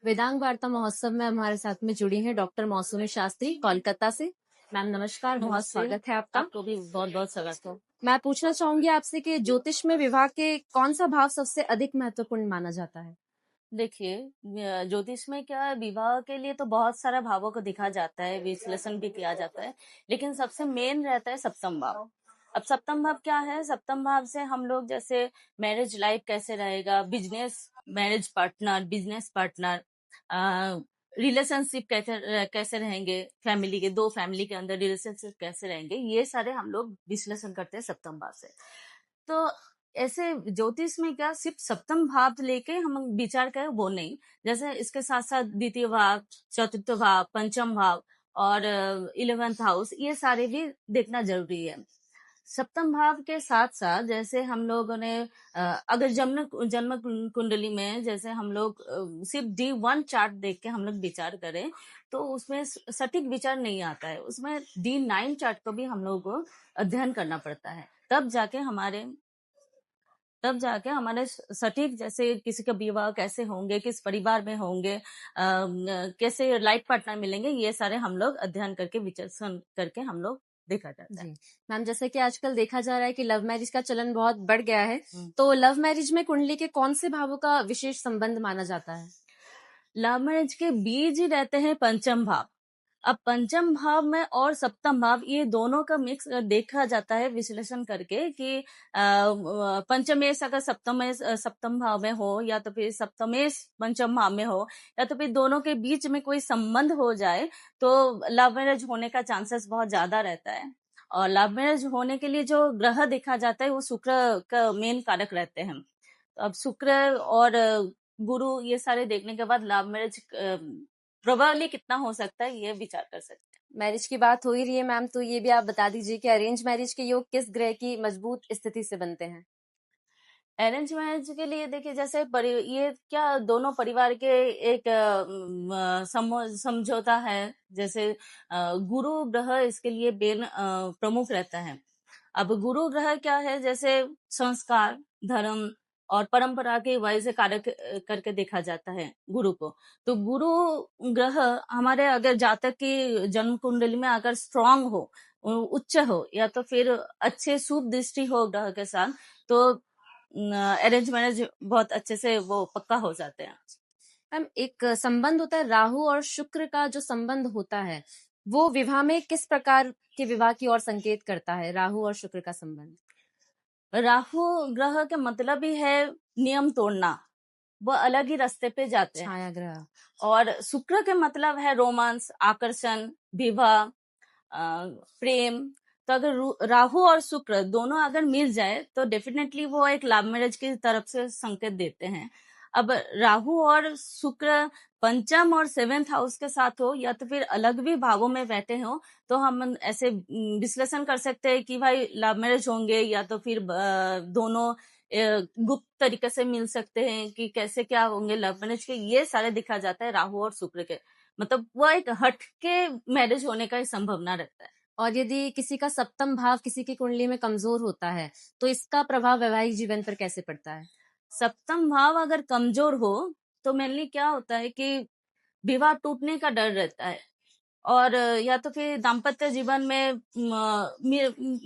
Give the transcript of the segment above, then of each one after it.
वेदांग वार्ता महोत्सव में हमारे साथ में जुड़ी हैं डॉक्टर मौसमी शास्त्री कोलकाता से। मैम नमस्कार, बहुत नमस्ते। स्वागत है आपका। आपको भी बहुत बहुत स्वागत हो। मैं पूछना चाहूंगी आपसे कि ज्योतिष में विवाह के कौन सा भाव सबसे अधिक महत्वपूर्ण माना जाता है? देखिए, ज्योतिष में क्या है, विवाह के लिए तो बहुत सारा भावों को दिखा जाता है, विश्लेषण भी किया जाता है, लेकिन सबसे मेन रहता है सप्तम भाव। अब सप्तम भाव क्या है? सप्तम भाव से हम लोग जैसे मैरिज लाइफ कैसे रहेगा, business, marriage partner, business partner, relationship कैसे कैसे रहेंगे, फैमिली के दो फैमिली के अंदर रिलेशनशिप कैसे रहेंगे, ये सारे हम लोग विश्लेषण करते हैं सप्तम भाव से। तो ऐसे ज्योतिष में क्या सिर्फ सप्तम भाव लेके हम विचार करें वो नहीं, जैसे इसके साथ साथ द्वितीय भाव, चतुर्थ भाव, पंचम भाव और 11th हाउस, ये सारे भी देखना जरूरी है। सप्तम भाव के साथ साथ जैसे हम लोगों ने अगर जन्म जन्म कुंडली में जैसे हम लोग सिर्फ D1 चार्ट देख के हम लोग विचार करें तो उसमें सटीक विचार नहीं आता है, उसमें D9 चार्ट को भी हम लोग को अध्ययन करना पड़ता है, तब जाके हमारे सटीक, जैसे किसी का विवाह कैसे होंगे, किस परिवार में होंगे, कैसे लाइफ पार्टनर मिलेंगे, ये सारे हम लोग अध्ययन करके विचार करके हम लोग देखा जाता है। मैम जैसे कि आजकल देखा जा रहा है कि लव मैरिज का चलन बहुत बढ़ गया है, तो लव मैरिज में कुंडली के कौन से भावों का विशेष संबंध माना जाता है? लव मैरिज के बीज ही रहते हैं पंचम भाव। अब पंचम भाव में और सप्तम भाव, ये दोनों का मिक्स देखा जाता है विश्लेषण करके कि पंचमेश अगर सप्तम भाव में हो, या तो फिर सप्तमेश पंचम भाव में हो, या तो फिर दोनों के बीच में कोई संबंध हो जाए तो लव मैरिज होने का चांसेस बहुत ज्यादा रहता है। और लव मैरिज होने के लिए जो ग्रह देखा जाता है वो शुक्र का मेन कारक रहते हैं। तो अब शुक्र और गुरु, ये सारे देखने के बाद लव मैरिज प्रोबेबली कितना हो सकता है ये विचार कर सकते हैं। मैरिज की बात हो ही रही है मैम, तो ये भी आप बता दीजिए कि अरेंज मैरिज के योग किस ग्रह की मजबूत स्थिति से बनते हैं? अरेंज मैरिज के लिए देखिए, जैसे ये क्या दोनों परिवार के एक समझौता है, जैसे गुरु ग्रह इसके लिए प्रमुख रहता है। अब गुरु ग्रह क्या है, जैसे संस्कार, धर्म और परंपरा के वजह से कार्य करके देखा जाता है गुरु को। तो गुरु ग्रह हमारे अगर जातक की जन्म कुंडली में अगर स्ट्रांग हो, उच्च हो, या तो फिर अच्छे शुभ दृष्टि हो ग्रह के साथ, तो अरेंज मैरिज बहुत अच्छे से वो पक्का हो जाते हैं। मैम एक संबंध होता है राहु और शुक्र का, जो संबंध होता है वो विवाह में किस प्रकार के विवाह की ओर संकेत करता है? राहु और शुक्र का संबंध, राहु ग्रह के मतलब ही है नियम तोड़ना, वो अलग ही रास्ते पे जाते हैं। छाया ग्रह। और शुक्र के मतलब है रोमांस, आकर्षण, विवाह, प्रेम। तो अगर राहु और शुक्र दोनों अगर मिल जाए तो डेफिनेटली वो एक लव मैरिज की तरफ से संकेत देते हैं। अब राहु और शुक्र पंचम और 7th हाउस के साथ हो, या तो फिर अलग भी भावों में बैठे हो, तो हम ऐसे विश्लेषण कर सकते हैं कि भाई लव मैरिज होंगे, या तो फिर दोनों गुप्त तरीके से मिल सकते हैं कि कैसे क्या होंगे लव मैरिज के, ये सारे दिखा जाता है राहु और शुक्र के। मतलब वो एक हट के मैरिज होने का संभावना रहता है। और यदि किसी का सप्तम भाव किसी की कुंडली में कमजोर होता है तो इसका प्रभाव वैवाहिक जीवन पर कैसे पड़ता है? सप्तम भाव अगर कमजोर हो तो मेनली क्या होता है कि विवाह टूटने का डर रहता है, और या तो फिर दाम्पत्य जीवन में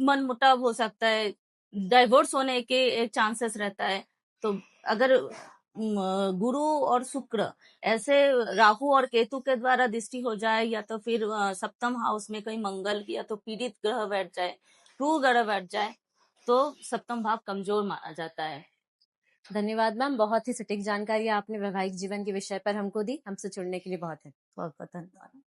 मन मुटाव हो सकता है, डाइवोर्स होने के चांसेस रहता है। तो अगर गुरु और शुक्र ऐसे राहु और केतु के द्वारा दृष्टि हो जाए, या तो फिर सप्तम हाउस में कहीं मंगल या तो पीड़ित ग्रह बैठ जाए, क्रूर ग्रह बैठ जाए, तो सप्तम भाव कमजोर माना जाता है। धन्यवाद मैम, बहुत ही सटीक जानकारी आपने वैवाहिक जीवन के विषय पर हमको दी। हमसे जुड़ने के लिए बहुत बहुत धन्यवाद।